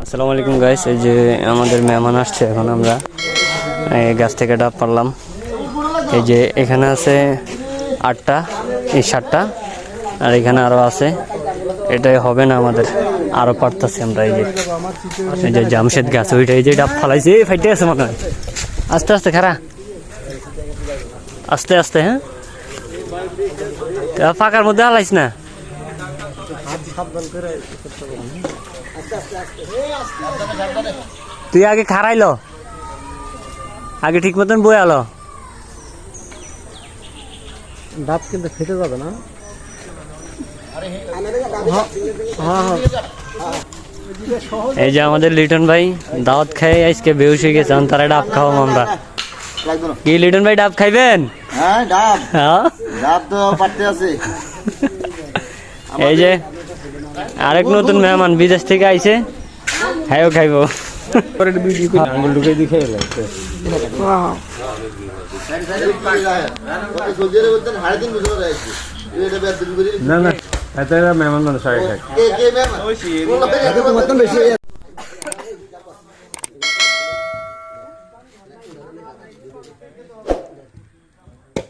আসসালামু আলাইকুম গাইস, এই যে আমাদের মেহমান আসছে। এখন আমরা এই গাছ থেকে ডাব পারলাম। এই যে এখানে আছে 8টা, এই 7টা, আর এখানে আরো আছে। এটাই হবে না আমাদের, আরো পারতেছি আমরা। এই যে জামশেদ গাছ, ওইটা এই যে ডাব ফালাইছে, ফাইটে আছে মনে হয়। আস্তে আস্তে খারা, আস্তে আস্তে। হ্যাঁ, ফাঁকার মধ্যে হালাইস না। তুই আগে খারাইলো, আগে ঠিক মতন বই আলো। ডাব কিন্তু ফেটে যাবে না। এই যে আমাদের লিটন ভাই দাওয়াত খাই আজকে বেহুশ হয়ে গেছে, তারা ডাব খাওয়াম আমরা। কি লিটন ভাই ডাব খাইবেন? হ্যাঁ, ডাব ডাব তো পারতে আছে। এই যে আরেক নতুন মেহমান বিদেশ থেকে আইছে, হ্যাঁ খাইবো। আঙ্গুল ঢুকে দিকে না না, এত মেহমান মানুষ আগে খায়।